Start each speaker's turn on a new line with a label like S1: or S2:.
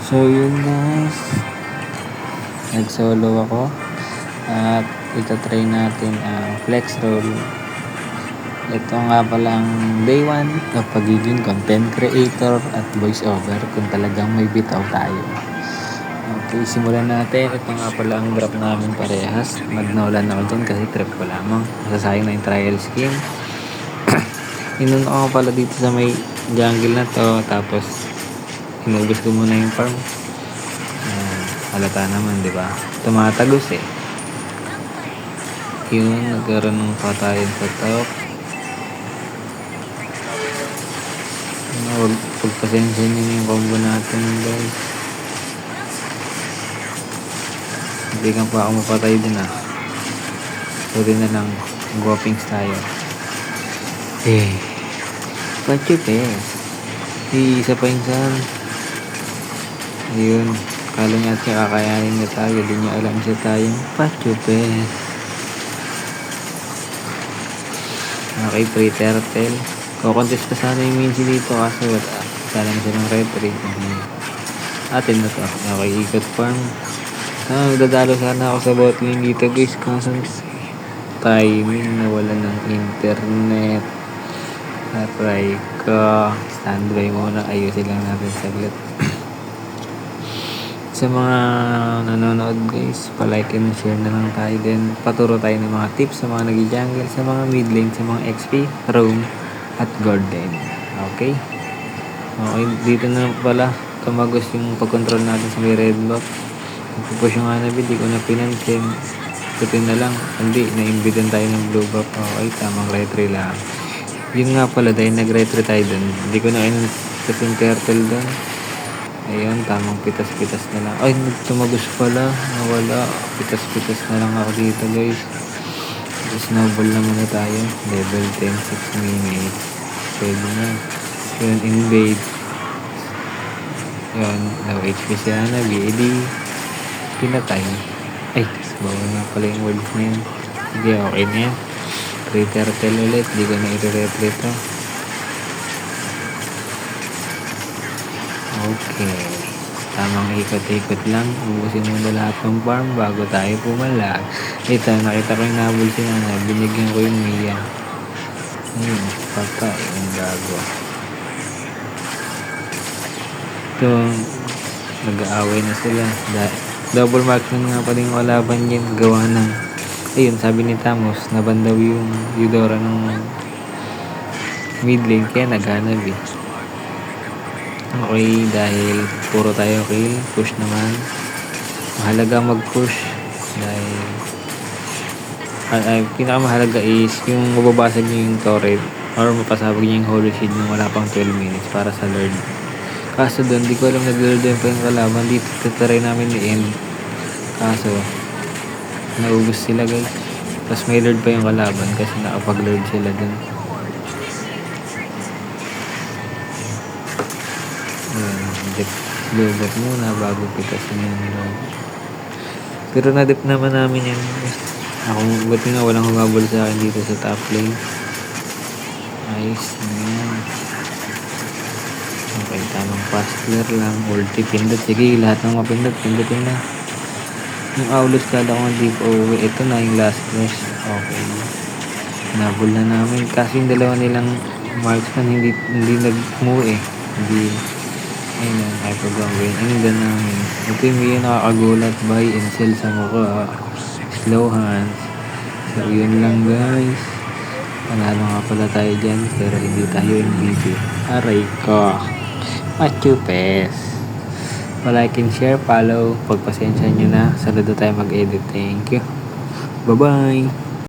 S1: So yun guys, nag-solo ako at itatry natin ang flex roll. Ito nga pala ang day 1 ng pagiging content creator at voice over kung talagang may bitaw tayo. Okay, simulan natin. Ito nga pala ang drop namin parehas. Magnolan ako dyan kasi trip ko lamang. Masasayang na yung trial skin. Inun ako pala dito sa may jungle na to, tapos inubos ko muna yung farm. Halata naman, di ba? Tumatagos eh. Yun, nagkaroon ng patayin sa top. Huwag pagpasensya nyo yung combo natin guys. Hindi ka pa ako mapatay din ah. Sorry na lang, guwapings tayo. Pachup eh. Isa pa yung saan. Ayun, kala niya kakayanin niya tayo. Di niya alam siya tayong pachup eh. Okay, pre-turtle. Kukontest pa sana yung Mincy dito kasi wala na silang referee. Atin na to. Okay, ikot farm. Dadalo sana ako sa bot lane dito guys. Kaso timing na wala ng internet. Try ko. Standby muna. Ayusin lang natin saglit. Sa mga nanonood guys, palike and share na lang tayo din. Paturo tayo ng mga tips sa mga nag-jungle, sa mga mid lane, sa mga XP, roam, at golden. Okay? Okay, dito na pala tumagos yung pag-control natin sa may red buff. Nagpupush yung Hanabi, di ko na pinansin. Putin na lang, hindi, na-imbidan tayo ng blue buff. Okay, tamang retry lang. Yun nga pala, dahil nag-retry tayo dun, hindi ko na kasi yung turtle dun. Ayun, tamang pitas-pitas na lang. Ay, tumagos pala, nawala. Pitas-pitas na lang ako dito guys. Snowball na muna tayo. Level 10, 6 minutes. Pwede na. Yun, invade. Yun, low HP si Hanabi. Edi, pinatay. Ay, bawal na pala yung words na yun. Sige, okay na yan. Pre-turtle ulit. Di ko na ito-retry to. Okay. Tamang ikot-ikot lang. Ubusin mo na lahat ng farm bago tayo pumalag. Ito, nakita ko yung nabul si Nana. Binigyan ko yung Mia. Ayun, patay. Ang gago. Ito, nag-aaway na sila. Double marksman nga pa rin kalaban yan. Gawa ng, ayun, sabi ni Tamos, nabandaw yung Eudora ng mid lane. Kaya naghanap eh. Okay, dahil puro tayo kill, push naman. Mahalaga mag-push dahil pinakamahalaga is yung mababasag nyo yung turret or mapasabog nyo yung holy shield nung wala pang 12 minutes para sa lord. Kaso doon, di ko alam nag-lord din pa yung kalaban. Dito tataray namin i-end. Kaso naubos sila guys. Tapos may lord pa yung kalaban kasi nakapag-lord sila doon. Lobot muna bago pitasin yung lord. Pero na-dip naman namin yan. Ako, buti nga walang humabol sa akin dito sa top lane. Ayos na yan. Okay, tamang fast clear lang. Ulti, pindot. Sige, lahat ng mapindot, pindutin na. Yung Aulus kada ko deep away. Ito na yung last flash. Okay. Nabul na namin. Kasi yung dalawa nilang marksman hindi nag-move eh. Hindi. Ayun na, hyper-gambling. Ayun na namin. Ito yung may nakakagulat by Incel sa mukha. Slow hands. So, yun lang guys. Panalo nga pala tayo dyan. Pero hindi tayo MVP. Aray ko. Machupes. Like and share, follow. Pagpasensya nyo na. Saludo tayo mag-edit. Thank you. Bye-bye.